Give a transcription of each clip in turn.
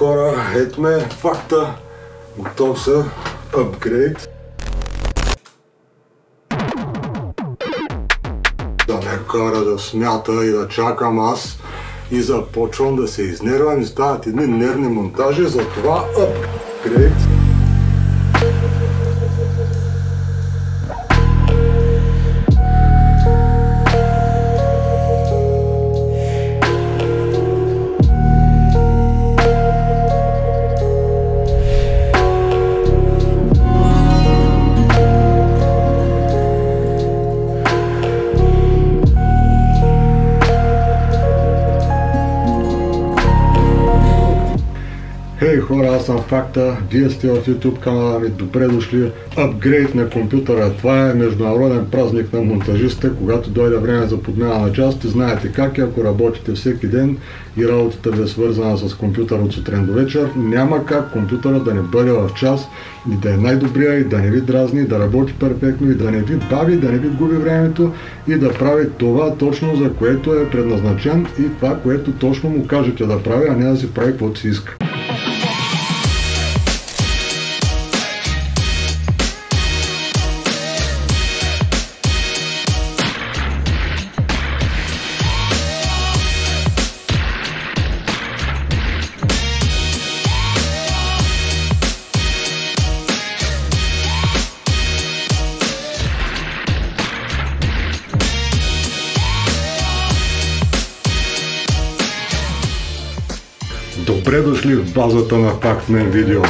хора, ето ме факта, готов са, апгрейд. Да ме кара да смята и да чакам аз и започвам да се изнервам и стават едни нервни монтажи, затова апгрейд. Хей хора, аз съм Факта, вие сте в YouTube канала ми, добре дошли. Апгрейд на компютъра, това е международен празник на монтажиста, когато дойде време за подмяна на части, знаете как е, ако работите всеки ден и работата ви е свързана с компютър от сутрин до вечер, няма как компютъра да не бъде в час и да е най-добрия и да не ви дразни, да работи перфектно и да не ви бави, да не ви губи времето и да прави това точно за което е предназначен и това, което точно му кажете да прави, а не да си прави каквото си иска. Добре дошли в базата на Factman Video.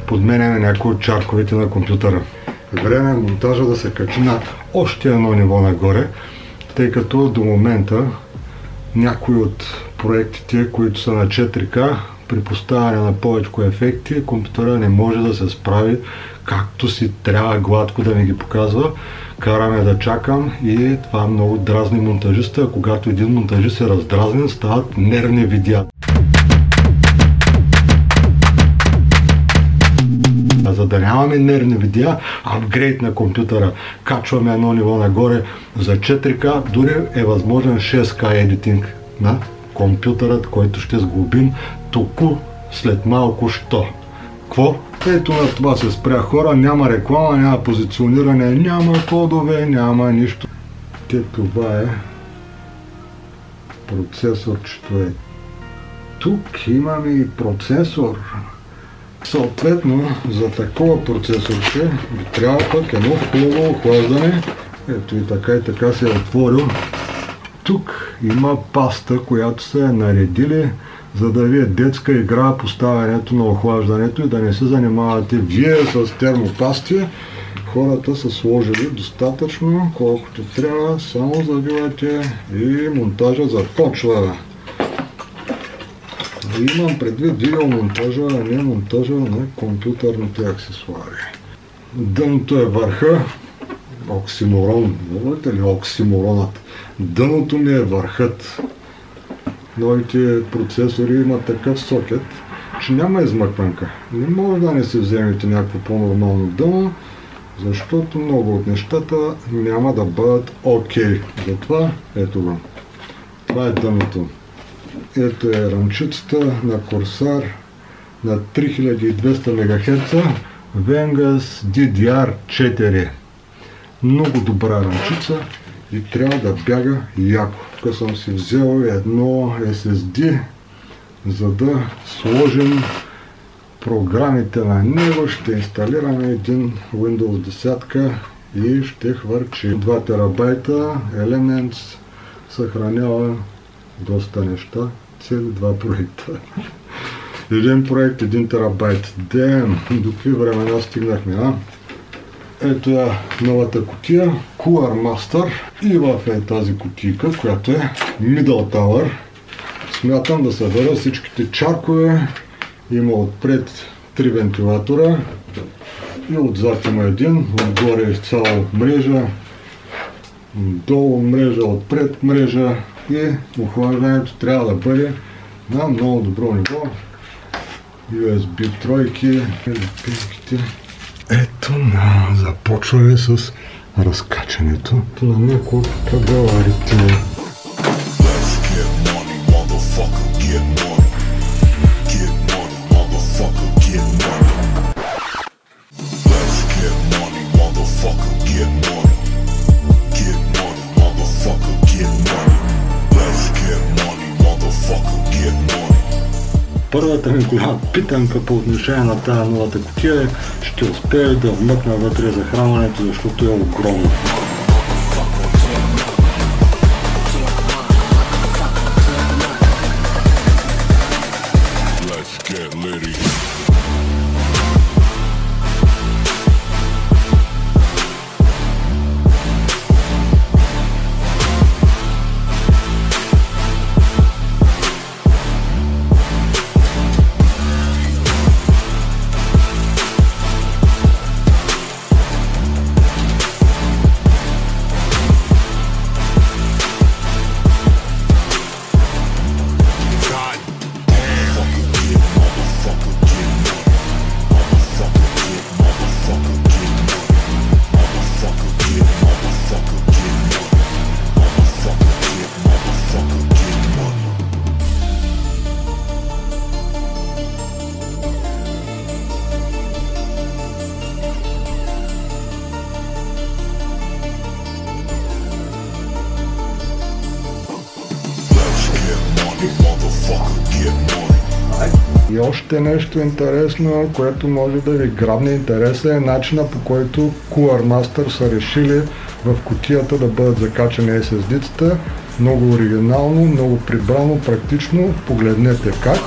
Подменяме някои от чарковете на компютъра. Време е монтажа да се качи на още едно ниво нагоре, тъй като до момента някои от проектите, които са на 4K, при поставяне на повече ефекти, компютъра не може да се справи както си трябва гладко да ми ги показва. Караме да чакам и това много дразни монтажиста, а когато един монтажист е раздразнен, стават нервни видеа. За да нямаме нервни видеа, апгрейд на компютъра. Качваме едно ниво нагоре за 4K, дори е възможен 6K едитинг на компютърът, който ще сглобим току след малко що. Какво? Ето на това се спря хора, няма реклама, няма позициониране, няма кодове, няма нищо. Това е процесорчето е. Тук имаме и процесор. Съответно, за такова процесорче би трябва пък едно хубаво охлаждане. Ето и така се е отворил. Тук има паста, която са е наредили, за да ви е детска игра поставянето на охлаждането и да не се занимавате вие с термопасти. Хората са сложили достатъчно, колкото трябва, само завивате и монтажа започва. Имам предвид видеомонтажа, а не монтажа на компютърните аксесуари. Дъното е върха, оксиморон, знаете ли оксиморонът? Дъното ми е върхът. Новите процесори имат такъв сокет, че няма измъкванка. Не може да не си вземете някакво по-нормално дъно, защото много от нещата няма да бъдат окей. Затова ето го. Това е дъното. Ето е рамчицата на Corsair на 3200 МГц Vengas DDR4. Много добра рамчица и трябва да бяга яко. Тук съм си взел едно SSD, за да сложим програмите на него. Ще инсталираме един Windows 10 и ще хвърчи 2 терабайта. Elements съхранява доста неща, цели 2 проекта. Един проект, 1 терабайт. До какви времена стигнахме, а? Ето е новата кутия, Cooler Master, и в тази кутийка, която е Middle Tower, смятам да събера всичките чакове. Има отпред 3 вентилатора и отзад има един, отгоре изцяло мрежа, долу мрежа, отпред мрежа и охлаждането трябва да бъде на много добро ниво. USB тройки, пинките. Ето започваме с разкачането на няколко кабеларите. Първата ми голяма питанка по отношение на тази новата кутия е, ще успея да вмъкна вътре захранването, защото е огромно. И още нещо интересно, което може да ви грабне интереса, е начина, по който Cooler Master са решили в кутията да бъдат закачани SSD-цата. Много оригинално, много прибрано, практично. Погледнете как.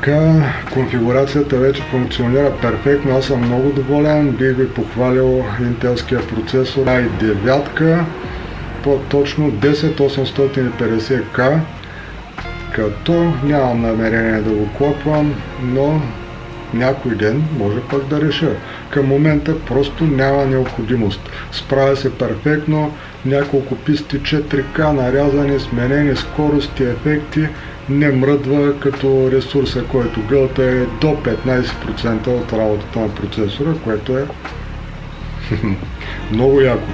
Така, конфигурацията вече функционира перфектно, аз съм много доволен, бих ви похвалил интелския процесор i9, по-точно 10850K, като нямам намерение да го клопвам, но някой ден може пък да реша. Към момента просто няма необходимост. Справя се перфектно, няколко писти 4К, нарязани, сменени скорости, ефекти, не мръдва, като ресурса, който гълта е до 15% от работата на процесора, което е много яко.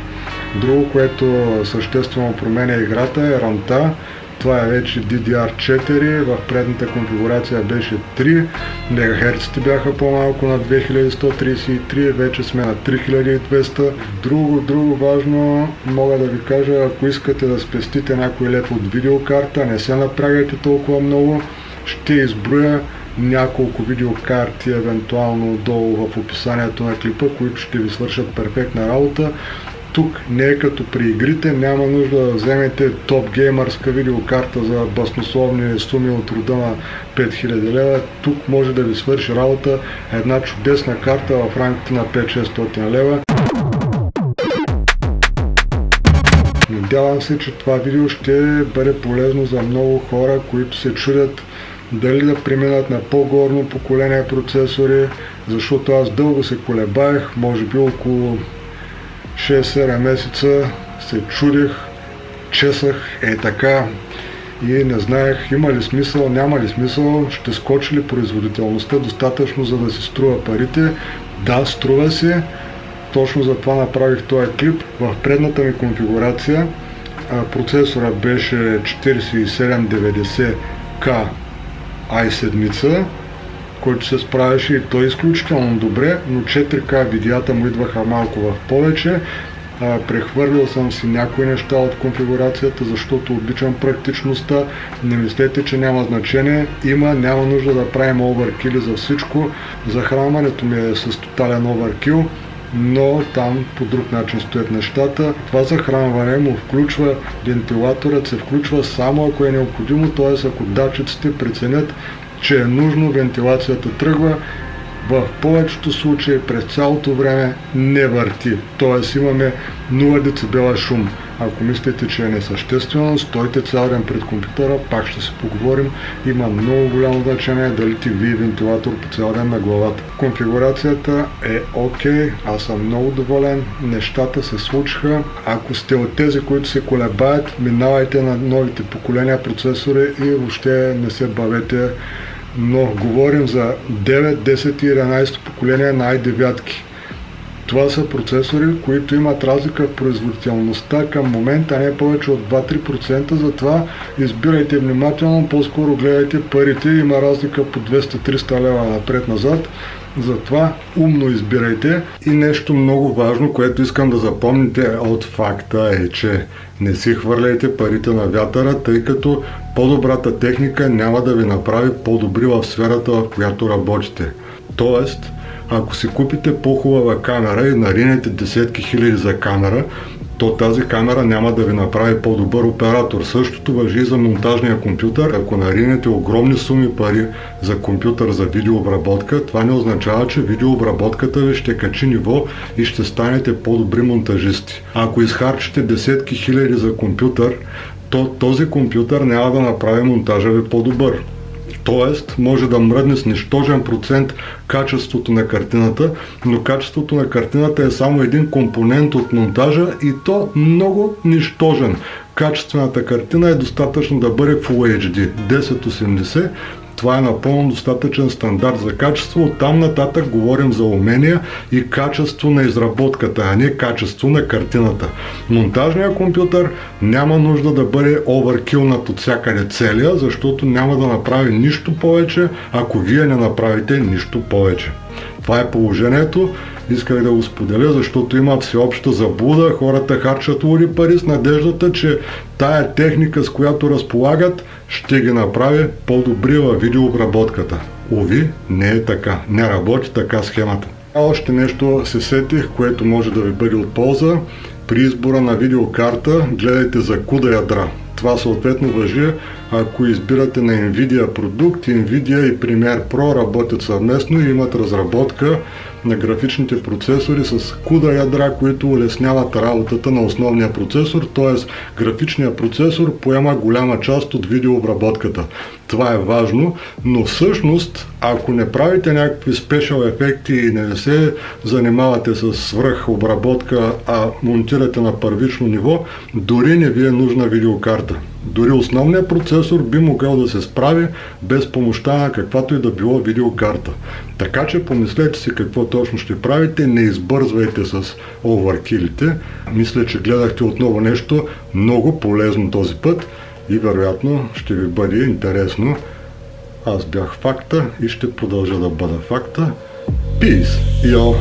Друго, което съществено променя играта е RAM-та. Това е вече DDR4, в предната конфигурация беше 3, МГц бяха по-малко на 2133, вече сме на 3200. Друго важно мога да ви кажа, ако искате да спестите някой лев от видеокарта, не се напрягайте толкова много, ще изброя няколко видеокарти евентуално долу в описанието на клипа, които ще ви свършат перфектна работа. Тук не е като при игрите, няма нужда да вземете топ геймърска видеокарта за баснословни суми от рода на 5000 лева. Тук може да ви свърши работа една чудесна карта в рамките на 5-600 лева. Надявам се, че това видео ще бъде полезно за много хора, които се чудят дали да преминат на по-горно поколение процесори, защото аз дълго се колебаех, може би около 6-7 месеца се чудих, чесах така и не знаех има ли смисъл, няма ли смисъл, ще скочи ли производителността достатъчно, за да си струва парите. Да, струва се, точно за това направих този клип. В предната ми конфигурация процесора беше 4790K i7, който се справяше и той изключително добре, но 4K видеята му идваха малко в повече. Прехвърлил съм си някои неща от конфигурацията, защото обичам практичността. Не мислете, че няма значение. Няма нужда да правим оверкили за всичко. Захранването ми е с тотален оверкил, но там по друг начин стоят нещата. Това захранване му включва, вентилаторът се включва само ако е необходимо, т.е. ако датчиците преценят, че е нужно, вентилацията тръгва. В повечето случаи през цялото време не върти, т.е. имаме 0 децибела шум. Ако мислите, че е несъществено, стойте цял ден пред компютъра, пак ще си поговорим. Има много голямо значение дали ти вие вентилатор по цял ден на главата. Конфигурацията е окей, аз съм много доволен, нещата се случиха. Ако сте от тези, които се колебаят, минавайте на новите поколения процесори и въобще не се бавете. Но говорим за 9, 10 и 11 поколение на i9. Това са процесори, които имат разлика в производителността към момента, не повече от 2-3%, затова избирайте внимателно, по-скоро гледайте парите, има разлика по 200-300 лева напред-назад, затова умно избирайте. И нещо много важно, което искам да запомните от факта е, че не си хвърляйте парите на вятъра, тъй като по-добрата техника няма да ви направи по-добри в сферата, в която работите. Тоест, ако си купите по-хубава камера и наринете десетки хиляди за камера, то тази камера няма да ви направи по-добър оператор. Същото важи и за монтажния компютър. Ако наринете огромни суми пари за компютър за видеообработка, това не означава, че видеообработката ви ще качи ниво и ще станете по-добри монтажисти. Ако изхарчите десетки хиляди за компютър, то този компютър няма да направи монтажа ви по-добър. Тоест, може да мръдне с нищожен процент качеството на картината, но качеството на картината е само един компонент от монтажа и то много нищожен. Качествената картина е достатъчно да бъде Full HD 1080. Това е напълно достатъчен стандарт за качество. Оттам нататък говорим за умения и качество на изработката, а не качество на картината. Монтажният компютър няма нужда да бъде оверкилнат от всякъде целия, защото няма да направи нищо повече, ако вие не направите нищо повече. Това е положението. Исках да го споделя, защото има всеобща заблуда. Хората харчат луди пари с надеждата, че тая техника, с която разполагат, ще ги направи по-добри във видеообработката. Уви, не е така. Не работи така схемата. Още нещо се сетих, което може да ви бъде от полза. При избора на видеокарта гледайте за CUDA ядра. Това съответно важи, ако избирате на Nvidia продукт. Nvidia и Premiere Pro работят съвместно и имат разработка на графичните процесори с CUDA ядра, които улесняват работата на основния процесор, т.е. графичният процесор поема голяма част от видеообработката. това е важно, но всъщност, ако не правите някакви спешъл ефекти и не се занимавате с свръхобработка, а монтирате на първично ниво, дори не ви е нужна видеокарта. Дори основният процесор би могъл да се справи без помощта на каквато и да било видеокарта. Така че помислете си какво точно ще правите, не избързвайте с овъркилите. Мисля, че гледахте отново нещо много полезно този път и вероятно ще ви бъде интересно. Аз бях Факта и ще продължа да бъда Факта. Peace, yo!